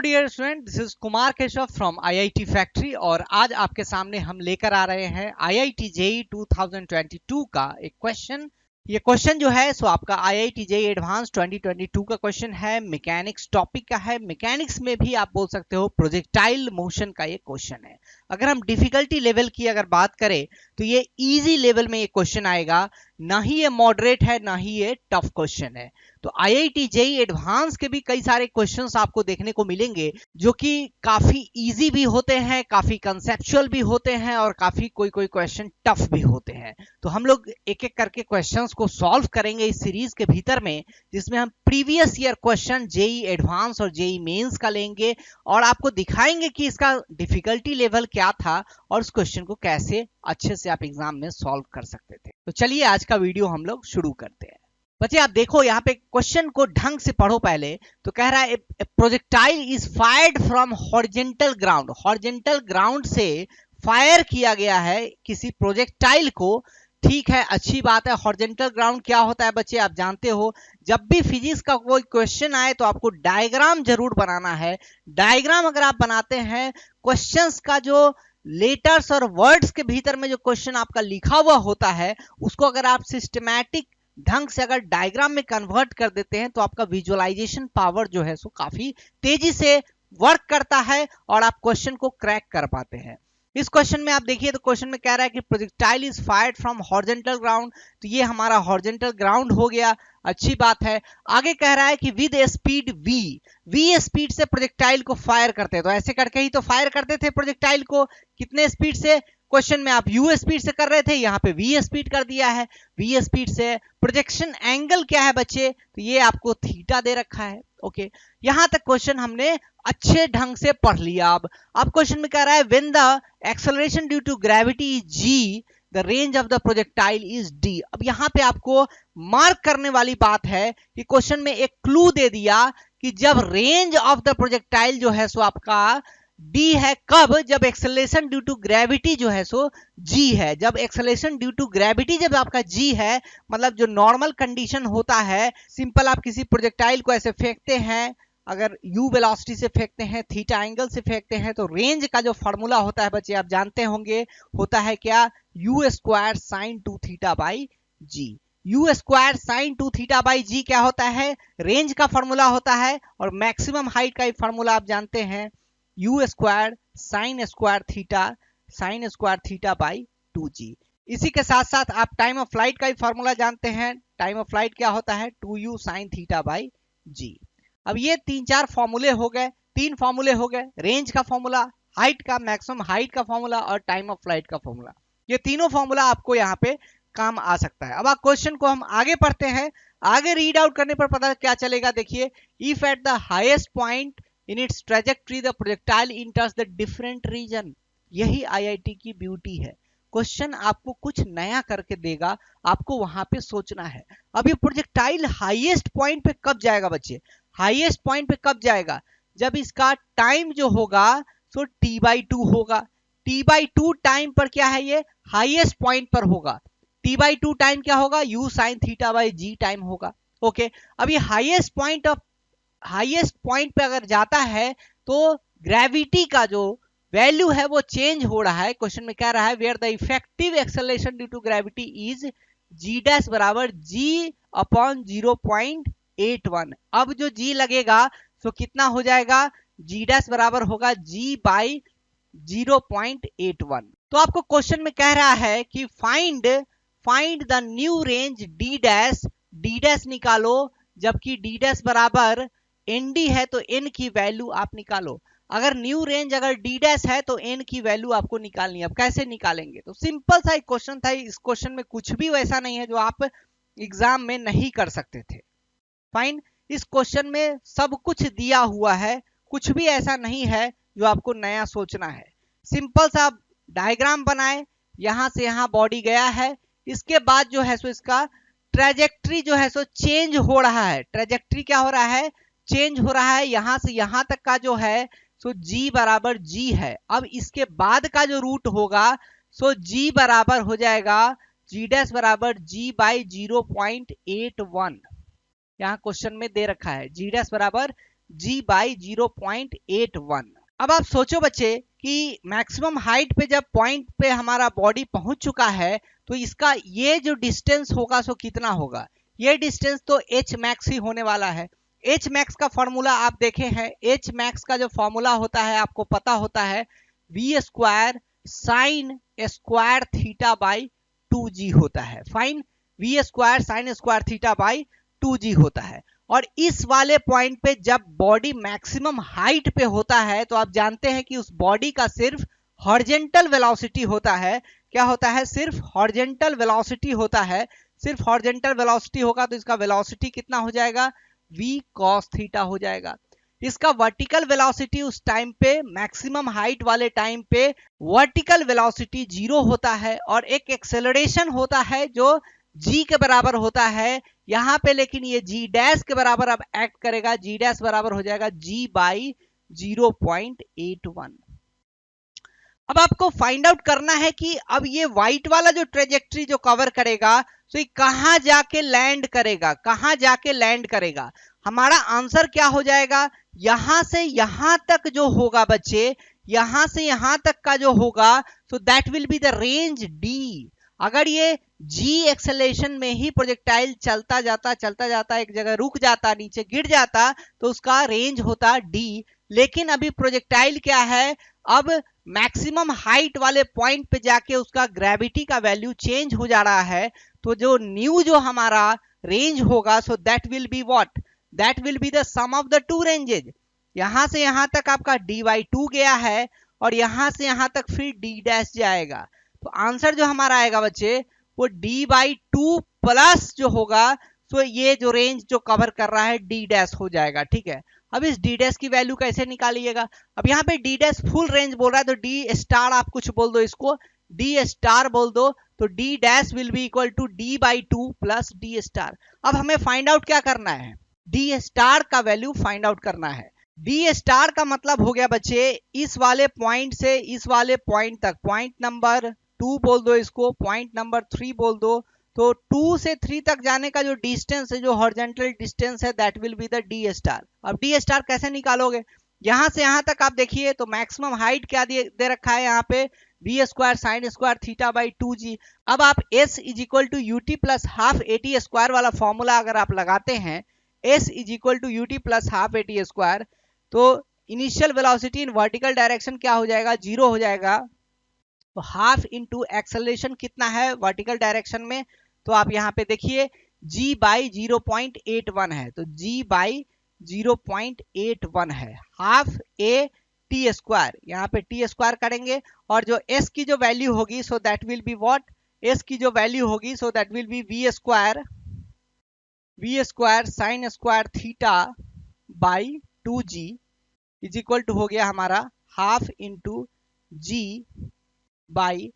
Dear student, this is Kumar Keshav from IIT factory और आज आपके सामने हम लेकर आ रहे हैं आईआईटी जेईई 2022 का एक क्वेश्चन। ये क्वेश्चन जो है सो आपका आईआईटी जेईई एडवांस 2022 का क्वेश्चन है, मैकेनिक्स टॉपिक का है। मैकेनिक्स में भी आप बोल सकते हो प्रोजेक्टाइल मोशन का ये क्वेश्चन है। अगर हम डिफिकल्टी लेवल की अगर बात करें तो ये इजी लेवल में ये क्वेश्चन आएगा, ना ही ये मॉडरेट है ना ही ये टफ क्वेश्चन है। तो आईआईटी जेईई एडवांस के भी कई सारे क्वेश्चंस आपको देखने को मिलेंगे जो कि काफी इजी भी होते हैं, काफी कंसेप्चुअल भी होते हैं और काफी कोई क्वेश्चन टफ भी होते हैं। तो हम लोग एक एक करके क्वेश्चंस को सॉल्व करेंगे इस सीरीज के भीतर में, जिसमें हम previous year question JEE advance और जेईई मेंस का लेंगे और आपको दिखाएंगे कि इसका डिफिकल्टी लेवल क्या था और उस क्वेश्चन को कैसे अच्छे से आप एग्जाम में सॉल्व कर सकते थे। तो चलिए आज का वीडियो हम लोग शुरू करते हैं। बच्चे आप देखो यहाँ पे क्वेश्चन को ढंग से पढ़ो पहले। तो कह रहा है projectile is fired from horizontal ground. Horizontal ground से फायर किया गया है किसी प्रोजेक्टाइल को। ठीक है, अच्छी बात है। हॉरिजॉन्टल ग्राउंड क्या होता है बच्चे आप जानते हो। जब भी फिजिक्स का कोई क्वेश्चन आए तो आपको डायग्राम जरूर बनाना है। डायग्राम अगर आप बनाते हैं, क्वेश्चंस का जो लेटर्स और वर्ड्स के भीतर में जो क्वेश्चन आपका लिखा हुआ होता है उसको अगर आप सिस्टमैटिक ढंग से अगर डायग्राम में कन्वर्ट कर देते हैं तो आपका विजुअलाइजेशन पावर जो है सो काफी तेजी से वर्क करता है और आप क्वेश्चन को क्रैक कर पाते हैं। इस क्वेश्चन में आप देखिए तो क्वेश्चन में कह रहा है कि projectile is fired from horizontal ground. तो ये हमारा हॉरिजॉन्टल ग्राउंड हो गया, अच्छी बात है। आगे कह रहा है कि with a speed v speed से प्रोजेक्टाइल को फायर करते हैं। तो ऐसे करके ही तो फायर करते थे प्रोजेक्टाइल को। कितने स्पीड से? क्वेश्चन में आप यू स्पीड से कर रहे थे, यहाँ पे वी स्पीड कर दिया है। वी स्पीड से प्रोजेक्शन एंगल क्या है बच्चे? तो ये आपको थीटा दे रखा है। ओके, यहां तक क्वेश्चन हमने अच्छे ढंग से पढ़ लिया। अब क्वेश्चन में कह रहा है when the acceleration due to gravity is g, the range of the projectile is d. अब यहाँ पे आपको मार्क करने वाली बात है कि क्वेश्चन में एक क्लू दे दिया कि जब रेंज ऑफ द प्रोजेक्टाइल जो है सो आपका डी है, कब? जब एक्सेलरेशन ड्यू टू ग्रेविटी जो है सो जी है। जब एक्सेलरेशन ड्यू टू ग्रेविटी जब आपका जी है, मतलब जो नॉर्मल कंडीशन होता है, सिंपल आप किसी प्रोजेक्टाइल को ऐसे फेंकते हैं, अगर u वेलोसिटी से फेंकते हैं, थीटा एंगल से फेंकते हैं, तो रेंज का जो फॉर्मूला होता है बच्चे आप जानते होंगे, होता है क्या? u square sine 2 theta by g. u square sine 2 theta by g क्या होता है? रेंज का फॉर्मूला होता है। और मैक्सिमम हाइट का फॉर्मूला आप जानते हैं, u square sine square theta by 2g। इसी के साथ साथ आप टाइम ऑफ फ्लाइट का भी फॉर्मूला जानते हैं। टाइम ऑफ फ्लाइट क्या होता है? 2u साइन थीटा बाई जी। अब ये 3-4 फॉर्मूले हो गए, 3 फॉर्मूले हो गए। रेंज का फॉर्मूला, हाइट का, मैक्सिमम हाइट का फॉर्मूला और टाइम ऑफ फ्लाइट का फॉर्मूला। ये तीनों फॉर्मूला आपको यहाँ पे काम आ सकता है। अब आप क्वेश्चन को हम आगे पढ़ते हैं। आगे रीड आउट करने पर पता क्या चलेगा, देखिए। If at the highest point in its trajectory the projectile enters the different region। यही आईआईटी की ब्यूटी है। क्वेश्चन आपको कुछ नया करके देगा, आपको वहां पे सोचना है। अब ये प्रोजेक्टाइल हाईएस्ट पॉइंट पे कब जाएगा बच्चे? हाईएस्ट पॉइंट पे कब जाएगा? जब इसका टाइम जो होगा सो t/2 होगा। t/2 टाइम पर क्या है? ये हाईएस्ट पॉइंट पर होगा। t/2 टाइम क्या होगा? u sin theta by g time होगा। ओके, अब ये हाईएस्ट पॉइंट पे अगर जाता है तो ग्रेविटी का जो वैल्यू है वो चेंज हो रहा है। क्वेश्चन में कह रहा है where the effective acceleration due to gravity is g dash बराबर जी अपॉन 0.81। अब जो जी लगेगा तो कितना हो जाएगा? जी डैश बराबर होगा जी बाई 0.81। तो आपको क्वेश्चन में कह रहा है कि find the new range D dash निकालो, जबकि डी डैश बराबर nd है तो n की वैल्यू आप निकालो। अगर न्यू रेंज अगर d डैश है तो n की वैल्यू आपको निकालनी है। अब कैसे निकालेंगे? तो सिंपल सा एक क्वेश्चन था। इस क्वेश्चन में कुछ भी वैसा नहीं है जो आप एग्जाम में नहीं कर सकते थे। फाइन, इस क्वेश्चन में सब कुछ दिया हुआ है, कुछ भी ऐसा नहीं है जो आपको नया सोचना है। सिंपल सा डायग्राम बनाए, यहां से यहां बॉडी गया है, इसके बाद जो है सो इसका ट्रेजेक्ट्री जो है सो चेंज हो रहा है। ट्रेजेक्ट्री क्या हो रहा है? चेंज हो रहा है। यहां से यहां तक का जो है सो g बराबर g है। अब इसके बाद का जो रूट होगा सो g बराबर हो जाएगा g डैश बराबर g बाई 0.81। यहाँ क्वेश्चन में दे रखा है g डैश बराबर g बाई 0.81। अब आप सोचो बच्चे कि मैक्सिमम हाइट पे जब पॉइंट पे हमारा बॉडी पहुंच चुका है तो इसका ये जो डिस्टेंस होगा सो कितना होगा, ये डिस्टेंस तो h मैक्स ही होने वाला है। h मैक्स का फॉर्मूला आप देखे हैं, h मैक्स का जो फॉर्मूला होता है आपको पता होता है v square sine square theta by 2g होता है। Fine, v square sine square theta by 2g होता है। और इस वाले पॉइंट पे जब बॉडी मैक्सिमम हाइट पे होता है तो आप जानते हैं कि उस बॉडी का सिर्फ हॉरिजॉन्टल वेलोसिटी होता है। क्या होता है? सिर्फ हॉरिजॉन्टल वेलोसिटी होता है। सिर्फ हॉरिजॉन्टल वेलोसिटी होगा तो इसका वेलोसिटी कितना हो जाएगा? v cos थीटा हो जाएगा। इसका वर्टिकल वेलोसिटी उस टाइम पे मैक्सिमम हाइट वाले टाइम पे वर्टिकल वेलोसिटी 0 होता है और एक एक्सेलरेशन होता है जो g के बराबर होता है यहां पे, लेकिन ये g डैश के बराबर अब एक्ट करेगा। g डैश बराबर हो जाएगा g बाई 0.81। अब आपको फाइंड आउट करना है कि अब ये व्हाइट वाला जो ट्रेजेक्ट्री जो कवर करेगा तो ये कहां जाके लैंड करेगा, कहां जाके लैंड करेगा। हमारा आंसर क्या हो जाएगा? यहां से यहां तक जो होगा बच्चे, यहां से यहां तक का जो होगा so that will be the range d। अगर ये g एक्सेलरेशन में ही प्रोजेक्टाइल चलता जाता एक जगह रुक जाता, नीचे गिर जाता तो उसका रेंज होता d। लेकिन अभी प्रोजेक्टाइल क्या है, अब मैक्सिमम हाइट वाले पॉइंट पे जाके उसका ग्रेविटी का वैल्यू चेंज हो जा रहा है। तो जो न्यू जो हमारा रेंज होगा so that will be what? That will be the sum of the two ranges. यहां से यहां तक आपका d/2 गया है और यहां से यहां तक फिर d डैश जाएगा। तो आंसर जो हमारा आएगा बच्चे वो d/2 प्लस जो होगा तो ये जो रेंज जो कवर कर रहा है d डैश हो जाएगा। ठीक है, अब इस d डैश की वैल्यू कैसे निकालिएगा? अब यहाँ पे d डैश फुल रेंज बोल रहा है तो d स्टार आप कुछ बोल दो, इसको d स्टार बोल दो, तो d dash will be equal to d/2 plus d star. अब हमें फाइंड आउट क्या करना है? d स्टार का वैल्यू फाइंड आउट करना है। d स्टार का मतलब हो गया बच्चे इस वाले पॉइंट से इस वाले पॉइंट तक, पॉइंट नंबर 2 बोल दो इसको, पॉइंट नंबर 3 बोल दो, तो 2 से 3 तक जाने का जो डिस्टेंस है, जो हॉरिजॉन्टल डिस्टेंस है, that will be the D star. अब डी स्टार कैसे निकालोगे? यहां से यहां तक आप देखिए तो मैक्सिमम हाइट क्या दे रखा है यहाँ पे, v square sine square theta by 2g। अब आप s is equal to u t plus half a t square वाला फॉर्मूला अगर आप लगाते हैं, s is equal to u t plus half a t square, तो initial velocity in vertical direction क्या हो जाएगा? 0 हो जाएगा। तो हाफ इंटू एक्सेलरेशन कितना है वर्टिकल डायरेक्शन में? तो आप यहाँ पे देखिए g बाई 0.81 है, तो g बाई 0.81 है, हाफ a टी स्क्वायर, यहाँ पे टी स्क्वायर करेंगे और जो s की जो वैल्यू होगी so that will be what? s की जो वैल्यू होगी so that will be v square sine square theta by 2g is equal to हो गया हमारा half into g by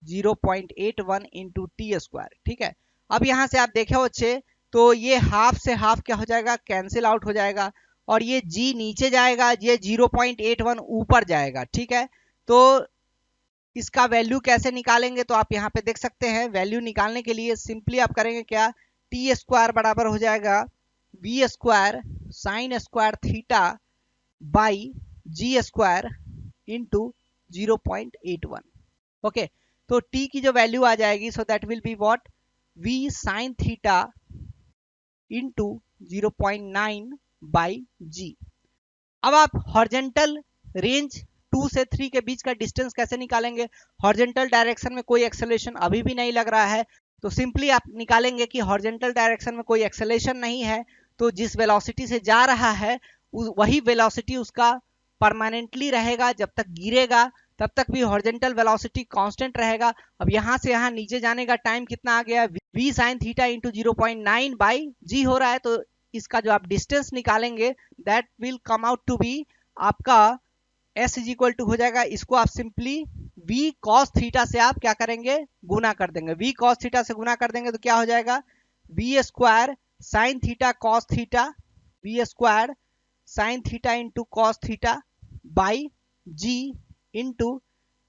0.81 into t square. ठीक है, अब यहां से आप देखे बच्चे तो ये हाफ से हाफ क्या हो जाएगा? कैंसिल आउट हो जाएगा और ये g नीचे जाएगा, ये 0.81 ऊपर जाएगा। ठीक है, तो इसका वैल्यू कैसे निकालेंगे? तो आप यहाँ पे देख सकते हैं, वैल्यू निकालने के लिए सिंपली आप करेंगे क्या, टी स्क्वायर बराबर हो जाएगा v square sine square theta by g square into 0.81। Okay, तो t की जो वैल्यू आ जाएगी so that will be what? v sine theta into 0.9 by g। अब आप हॉरिजॉन्टल रेंज 2 से 3 के बीच का डिस्टेंस कैसे निकालेंगे? हॉरिजॉन्टल डायरेक्शन में कोई एक्सेलरेशन अभी भी नहीं लग रहा है, तो सिंपली आप निकालेंगे कि हॉरिजॉन्टल डायरेक्शन में कोई एक्सेलरेशन नहीं है, तो जिस वेलोसिटी से जा रहा है वही वेलोसिटी उसका परमानेंटली रहेगा। जब तक गिरेगा तब तक भी हॉरिजॉन्टल वेलोसिटी कांस्टेंट रहेगा। अब यहां से यहां नीचे जाने का टाइम कितना आ गया? v sin theta into 0.9 by g हो रहा है, तो इसका जो आप डिस्टेंस निकालेंगे that will come out to be आपका s इज इक्वल टू हो जाएगा, इसको आप सिंपली v cos थीटा से आप क्या करेंगे? गुना कर देंगे। v cos थीटा से गुना कर देंगे तो क्या हो जाएगा? v square sine theta cos theta, v square sign theta into cos theta by g into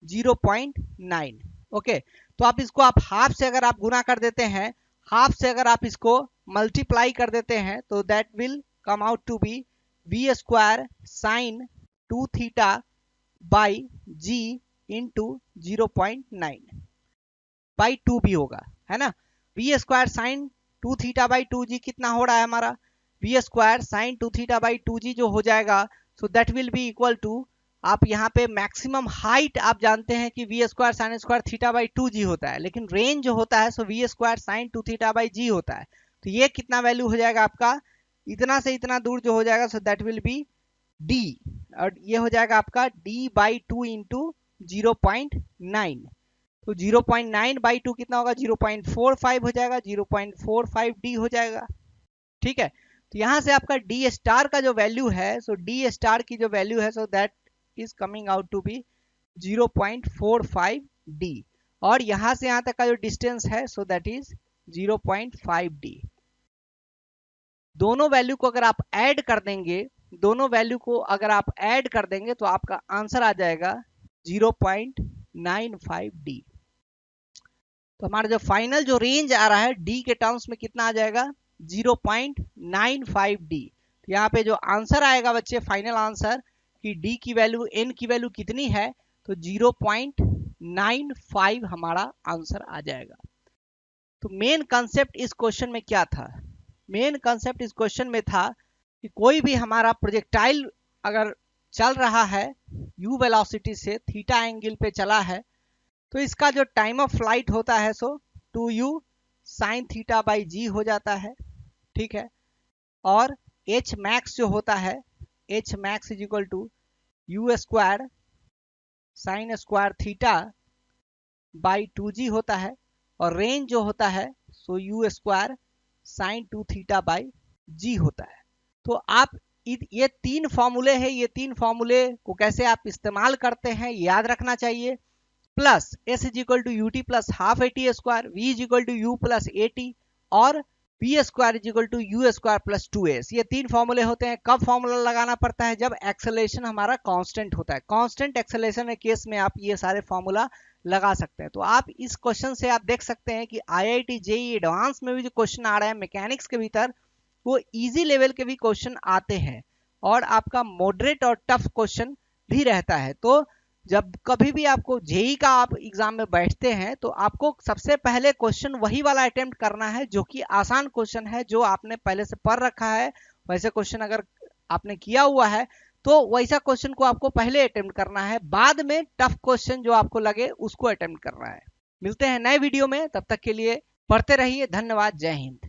0.9। Okay, तो आप इसको आप हाफ से अगर आप गुना कर देते हैं, हाफ से अगर आप इसको मल्टीप्लाई कर देते हैं तो that will come out to be v square sine 2 theta by g into 0.9 by 2 भी होगा, है ना। V square sine 2 theta by 2 g कितना हो रहा है हमारा, v square sine 2 theta by 2 g जो हो जाएगा, so that will be equal to, आप यहाँ पे मैक्सिमम हाइट आप जानते हैं कि v square sine square theta by 2 g होता है, लेकिन रेंज जो होता है सो v square sine 2 theta by g होता है। तो ये कितना वैल्यू हो जाएगा आपका, इतना से इतना दूर जो हो जाएगा, so that will B D, और ये हो जाएगा आपका डी बाई 2 इंटू 0.9। तो 0.9 बाई 2 कितना होगा, 0.45 हो जाएगा, 0.45 डी हो जाएगा, ठीक है। तो यहां से आपका डी स्टार का जो वैल्यू है, सो डी स्टार की जो वैल्यू है, so that is coming out to be 0.45 d, और यहां से यहां तक का जो डिस्टेंस है, सो दैट इज 0.5 डी। दोनों वैल्यू को अगर आप ऐड कर देंगे, दोनों वैल्यू को अगर आप ऐड कर देंगे तो आपका आंसर आ जाएगा 0.95 डी। तो हमारा जो फाइनल जो रेंज आ रहा है डी के टर्म्स में कितना आ जाएगा, 0.95 डी। तो यहाँ पे जो आंसर आएगा बच्चे, फाइनल आंसर कि डी की वैल्यू, एन की वैल्यू कितनी है, तो 0.95 हमारा आंसर आ जाएगा। तो मेन कंसेप्ट इस क्वेश्चन में क्या था, मेन कंसेप्ट इस क्वेश्चन में था कि कोई भी हमारा प्रोजेक्टाइल अगर चल रहा है u वेलोसिटी से, थीटा एंगल पे चला है, तो इसका जो टाइम ऑफ फ्लाइट होता है सो 2u साइन थीटा बाई जी हो जाता है, ठीक है। और h मैक्स जो होता है, h max is equal to u square sine square theta by 2g होता है, और रेंज जो होता है सो u square sine 2 theta by g होता है। तो आप ये तीन फॉर्मूले हैं, ये तीन फॉर्मूले को कैसे आप इस्तेमाल करते हैं याद रखना चाहिए। Plus s is equal to u t plus half a t square, v is equal to u plus a t, और v square is equal to u square plus 2s। ये तीन फॉर्मूले होते हैं। कब फॉर्मूला लगाना पड़ता है, जब एक्सेलरेशन हमारा कांस्टेंट होता है। कांस्टेंट एक्सेलरेशन के केस में आप ये सारे फॉर्मूला लगा सकते हैं। तो आप इस क्वेश्चन से आप देख सकते हैं कि आईआईटी जेईई एडवांस में भी जो क्वेश्चन आ रहे हैं मैकेनिक्स के भीतर, वो इजी लेवल के भी क्वेश्चन आते हैं, और आपका मॉडरेट और टफ क्वेश्चन भी रहता है। तो जब कभी भी आपको जेईई का आप एग्जाम में बैठते हैं, तो आपको सबसे पहले क्वेश्चन वही वाला अटेम्प्ट करना है जो कि आसान क्वेश्चन है, जो आपने पहले से पढ़ रखा है। वैसे क्वेश्चन अगर आपने किया हुआ है तो वैसा क्वेश्चन को आपको पहले अटेम्प्ट करना है, बाद में टफ क्वेश्चन जो आपको लगे उसको अटेम्प्ट करना है। मिलते हैं नए वीडियो में, तब तक के लिए पढ़ते रहिए। धन्यवाद, जय हिंद।